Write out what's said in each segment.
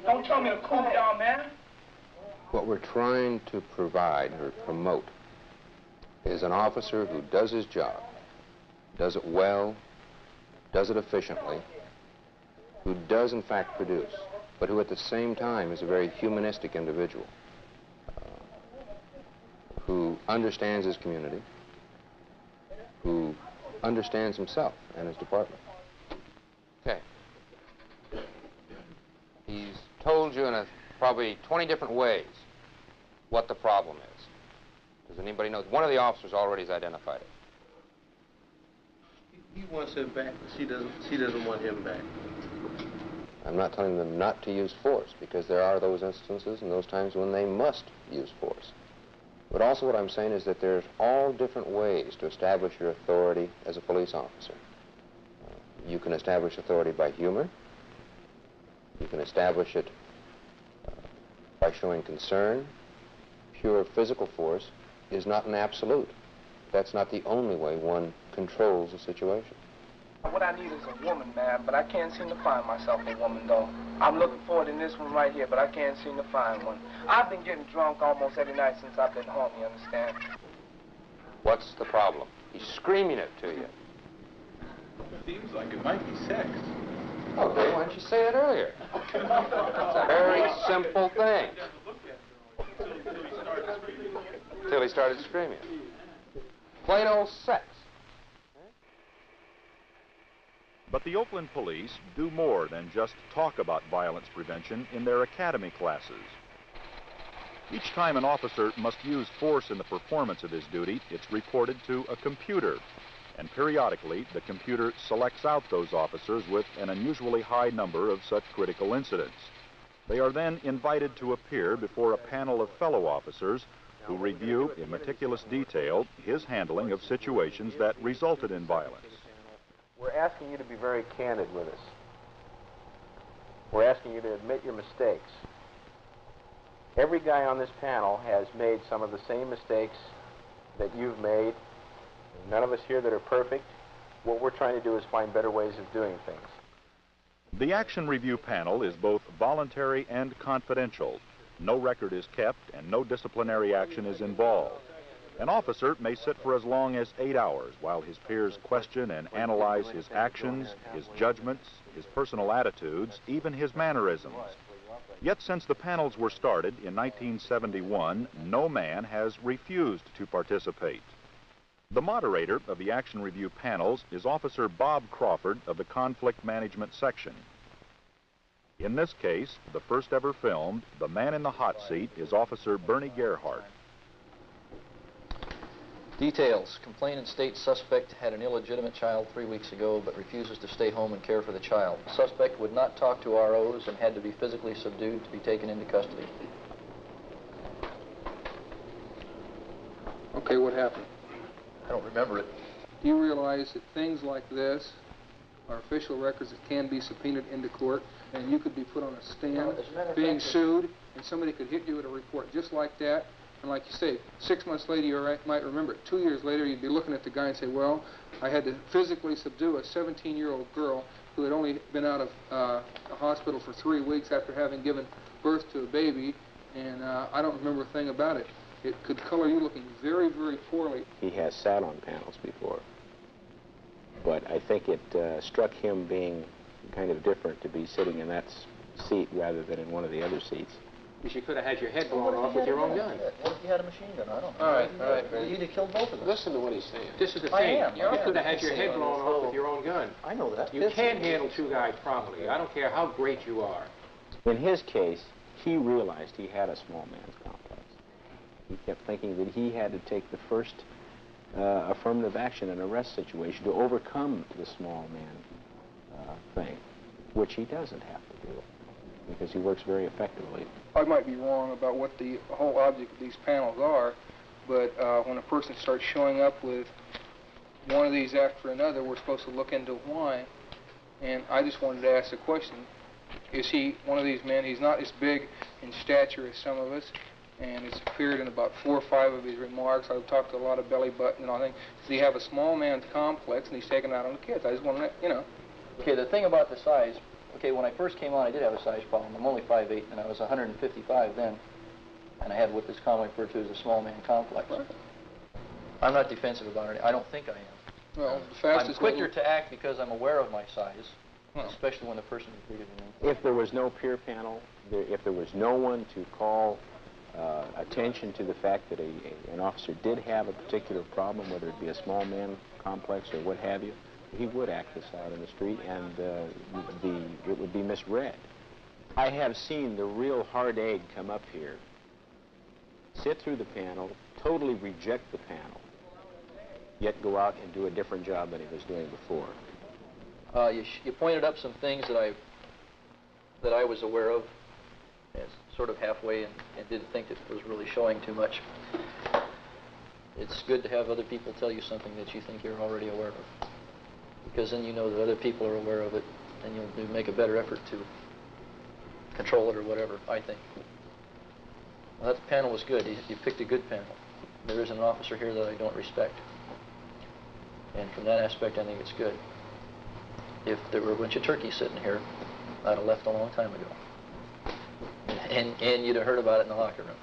Don't tell me to cool down, man. What we're trying to provide or promote is an officer who does his job, does it well, does it efficiently, who does in fact produce, but who at the same time is a very humanistic individual, who understands his community, who understands himself and his department. Okay. He's told you in probably 20 different ways what the problem is. Does anybody know? One of the officers already has identified it. He wants him back, but she doesn't want him back. I'm not telling them not to use force, because there are those instances and those times when they must use force. But also what I'm saying is that there's all different ways to establish your authority as a police officer. You can establish authority by humor. You can establish it by showing concern. Pure physical force is not an absolute. That's not the only way one controls a situation. What I need is a woman, man, but I can't seem to find myself a woman, though. I'm looking for it in this one right here, but I can't seem to find one. I've been getting drunk almost every night since I've been home, you understand? What's the problem? He's screaming it to you. Seems like it might be sex. Okay, why didn't you say it earlier? It's a very simple thing. Till he started screaming. Plain old sex. But the Oakland police do more than just talk about violence prevention in their academy classes. Each time an officer must use force in the performance of his duty, it's reported to a computer. And periodically, the computer selects out those officers with an unusually high number of such critical incidents. They are then invited to appear before a panel of fellow officers who review in meticulous detail his handling of situations that resulted in violence. We're asking you to be very candid with us. We're asking you to admit your mistakes. Every guy on this panel has made some of the same mistakes that you've made. None of us here that are perfect. What we're trying to do is find better ways of doing things. The action review panel is both voluntary and confidential. No record is kept and no disciplinary action is involved. An officer may sit for as long as 8 hours while his peers question and analyze his actions, his judgments, his personal attitudes, even his mannerisms. Yet since the panels were started in 1971, no man has refused to participate. The moderator of the action review panels is Officer Bob Crawford of the Conflict Management Section. In this case, the first ever filmed, the man in the hot seat is Officer Bernie Gerhardt. Details. Complainant states suspect had an illegitimate child 3 weeks ago but refuses to stay home and care for the child. Suspect would not talk to ROs and had to be physically subdued to be taken into custody. Okay, what happened? I don't remember it. Do you realize that things like this are official records that can be subpoenaed into court, and you could be put on a stand, being sued, and somebody could hit you with a report just like that? And like you say, 6 months later you might remember it. 2 years later you'd be looking at the guy and say, well, I had to physically subdue a 17-year-old girl who had only been out of the hospital for 3 weeks after having given birth to a baby, and I don't remember a thing about it. It could color you looking very, very poorly. He has sat on panels before, but I think it struck him being kind of different to be sitting in that seat rather than in one of the other seats. You could have had your head blown off with your own gun. What if you had a machine gun? I don't know. All right. You'd have killed both of us. Listen to what he's saying. This is the I thing. am. You could have had your head blown off with your own gun. I know that. You can't handle two guys properly. I don't care how great you are. In his case, he realized he had a small man's complex. He kept thinking that he had to take the first affirmative action in an arrest situation to overcome the small man thing, which he doesn't have to do, because he works very effectively. I might be wrong about what the whole object of these panels are, but when a person starts showing up with one of these after another, we're supposed to look into why. And I just wanted to ask the question, is he one of these men? He's not as big in stature as some of us, and it's appeared in about 4 or 5 of his remarks. I've talked to a lot of belly button and all things. Does he have a small man's complex, and he's taking it out on the kids? I just want to, you know. Okay, the thing about the size, Okay, when I first came on, I did have a size problem. I'm only 5'8", and I was 155 then, and I had what this comic referred to as a small man complex. I'm not defensive about it. I don't think I am. Well, the fastest... I'm quicker to act because I'm aware of my size, especially when the person is bigger than me. If there was no peer panel, if there was no one to call attention to the fact that an officer did have a particular problem, whether it be a small man complex or what have you, he would act this out in the street, and it would be misread. I have seen the real hard egg come up here, sit through the panel, totally reject the panel, yet go out and do a different job than he was doing before. You pointed up some things that I was aware of, as sort of halfway, and didn't think it was really showing too much. It's good to have other people tell you something that you think you're already aware of, because then you know that other people are aware of it, and you'll make a better effort to control it or whatever, I think. Well, that panel was good. You picked a good panel. There isn't an officer here that I don't respect. And from that aspect, I think it's good. If there were a bunch of turkeys sitting here, I'd have left a long time ago. And you'd have heard about it in the locker room.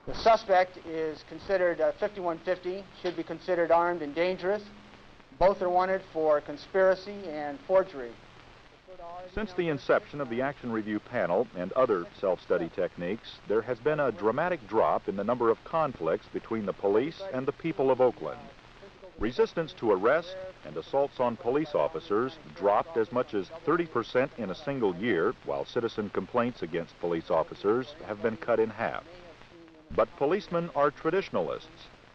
The suspect is considered 5150, should be considered armed and dangerous. Both are wanted for conspiracy and forgery. Since the inception of the Action Review panel and other self-study techniques, there has been a dramatic drop in the number of conflicts between the police and the people of Oakland. Resistance to arrest and assaults on police officers dropped as much as 30% in a single year, while citizen complaints against police officers have been cut in half. But policemen are traditionalists.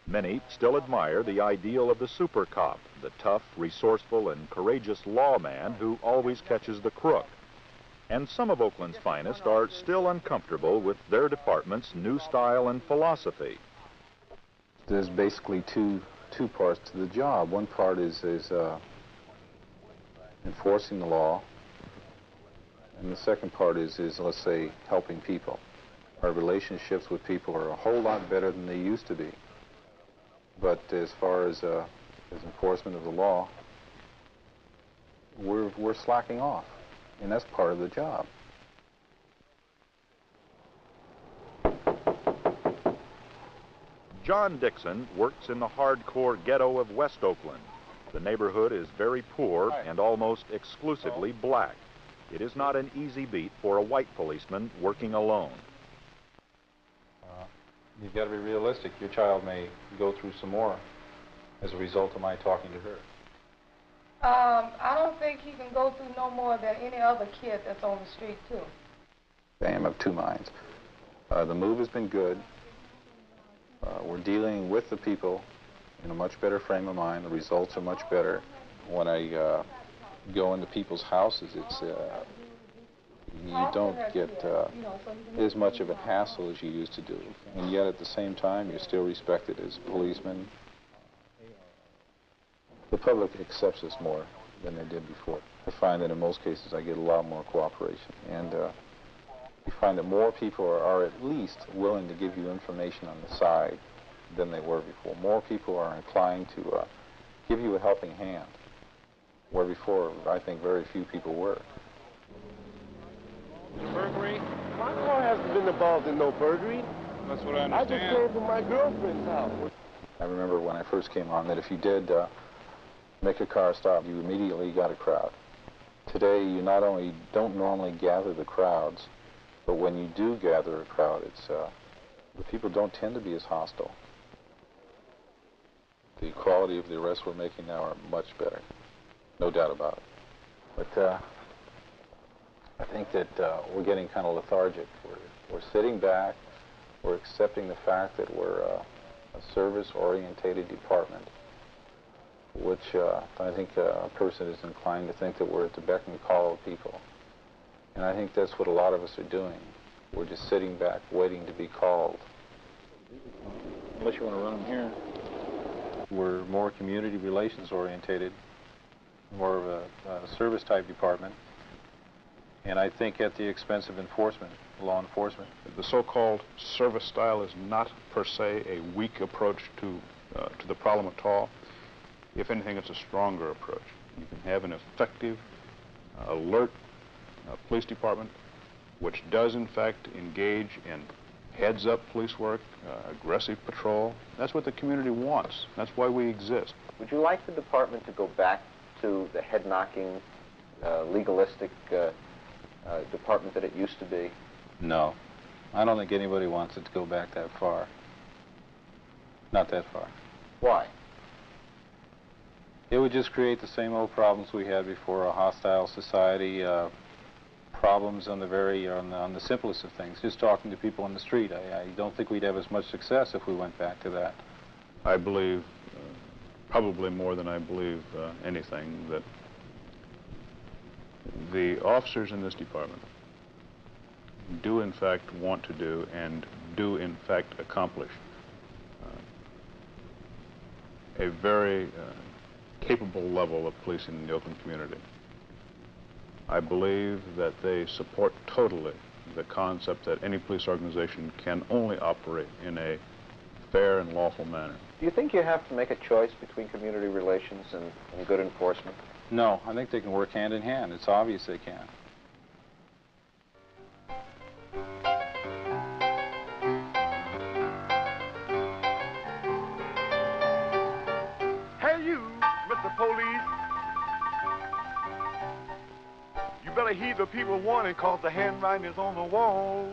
Many still admire the ideal of the super cop, the tough, resourceful, and courageous lawman who always catches the crook. And some of Oakland's finest are still uncomfortable with their department's new style and philosophy. There's basically two parts to the job. One part is enforcing the law, and the second part is let's say, helping people. Our relationships with people are a whole lot better than they used to be. But as far as enforcement of the law, we're slacking off, and that's part of the job. John Dixon works in the hardcore ghetto of West Oakland. The neighborhood is very poor and almost exclusively black. It is not an easy beat for a white policeman working alone. You've got to be realistic. Your child may go through some more as a result of my talking to her. I don't think he can go through no more than any other kid that's on the street, too. I am of two minds. The move has been good. We're dealing with the people in a much better frame of mind. The results are much better. When I go into people's houses, it's you don't get as much of a hassle as you used to do. And yet at the same time, you're still respected as policemen. The public accepts us more than they did before. I find that in most cases I get a lot more cooperation. And you find that more people are at least willing to give you information on the side than they were before. More people are inclined to give you a helping hand, where before I think very few people were. Burglary? My car hasn't been involved in no burglary. That's what I understand. I just came from my girlfriend's house. I remember when I first came on that if you did make a car stop, you immediately got a crowd. Today, you not only don't normally gather the crowds, but when you do gather a crowd, it's the people don't tend to be as hostile. The quality of the arrests we're making now are much better, no doubt about it. But I think that we're getting kind of lethargic. We're sitting back. We're accepting the fact that we're a service-orientated department, which I think a person is inclined to think that we're at the beck and call of people. And I think that's what a lot of us are doing. We're just sitting back, waiting to be called. Unless you want to run them here. We're more community relations orientated, more of a service type department, and I think at the expense of enforcement, law enforcement. The so-called service style is not per se a weak approach to the problem at all. If anything, it's a stronger approach. You can have an effective, alert police department which does in fact engage in heads-up police work, aggressive patrol. That's what the community wants. That's why we exist. Would you like the department to go back to the head-knocking, legalistic department that it used to be? No. I don't think anybody wants it to go back that far. Not that far. Why? It would just create the same old problems we had before, a hostile society, problems on the simplest of things, just talking to people on the street. I don't think we'd have as much success if we went back to that. I believe, probably more than I believe anything, that the officers in this department do in fact want to do and do in fact accomplish a very capable level of policing in the Oakland community. I believe that they support totally the concept that any police organization can only operate in a fair and lawful manner. Do you think you have to make a choice between community relations and good enforcement? No, I think they can work hand in hand. It's obvious they can. Hey you, Mr. Police. You better heed the people warning, cause the handwriting is on the wall.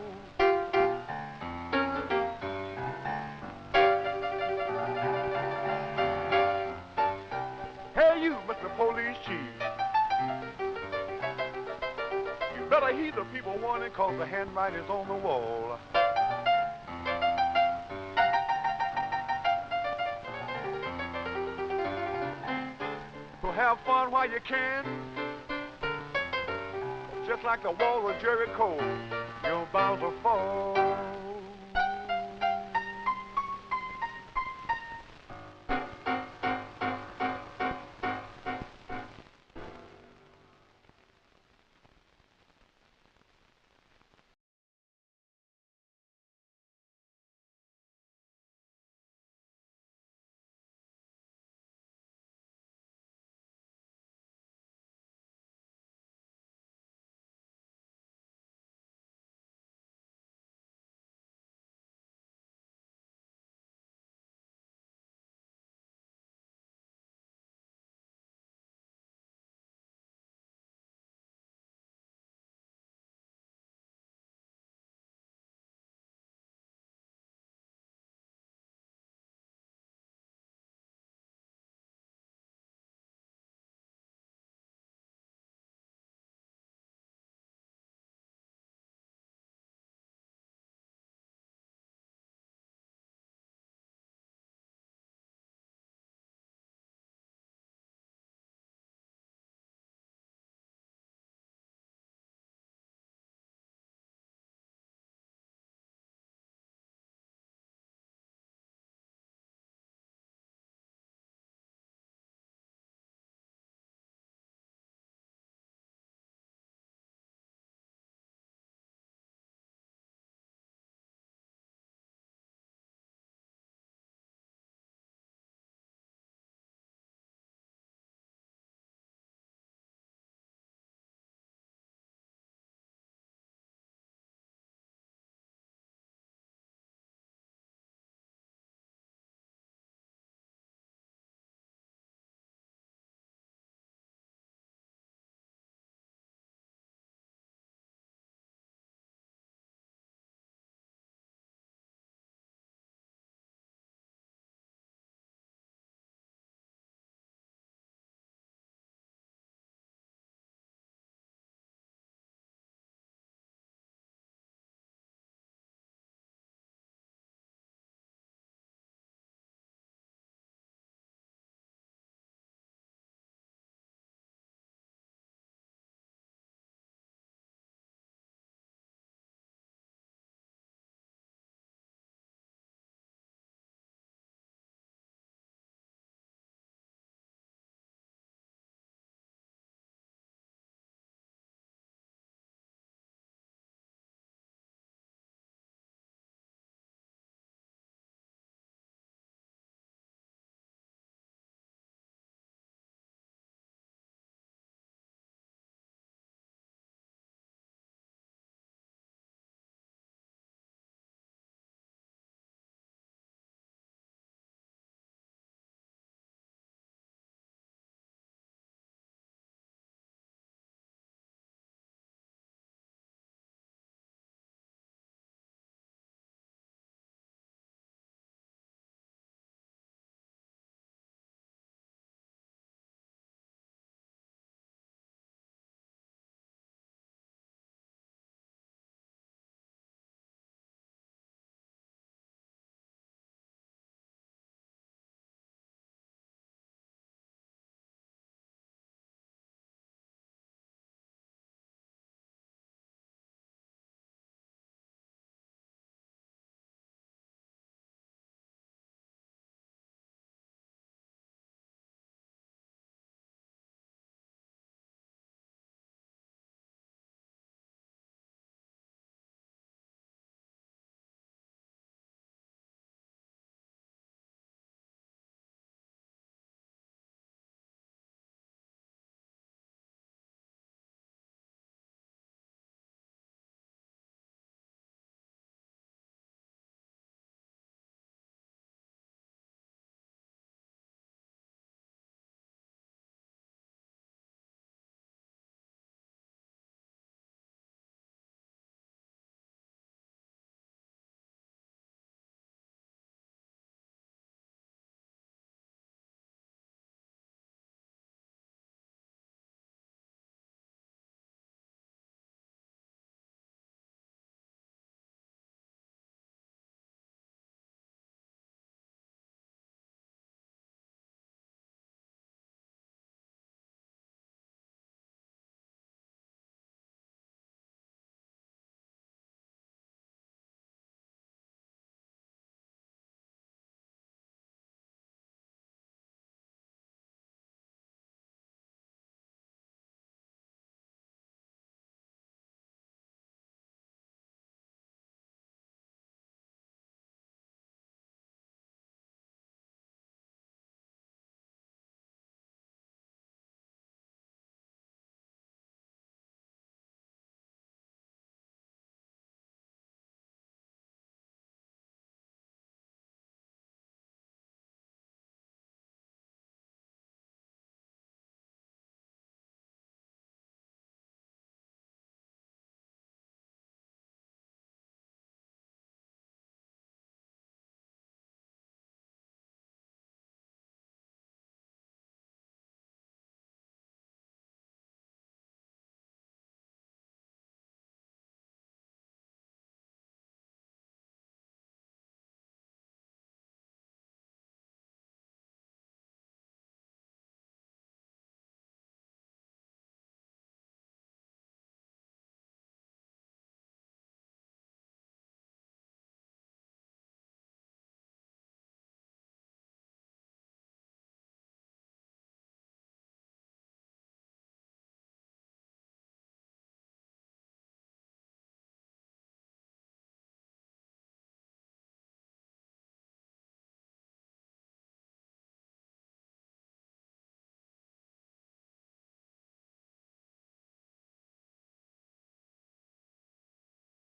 Hey you, Mr. Police Chief. You better heed the people warning, cause the handwriting is on the wall. So have fun while you can. Just like the wall of Jericho, you're bound to fall.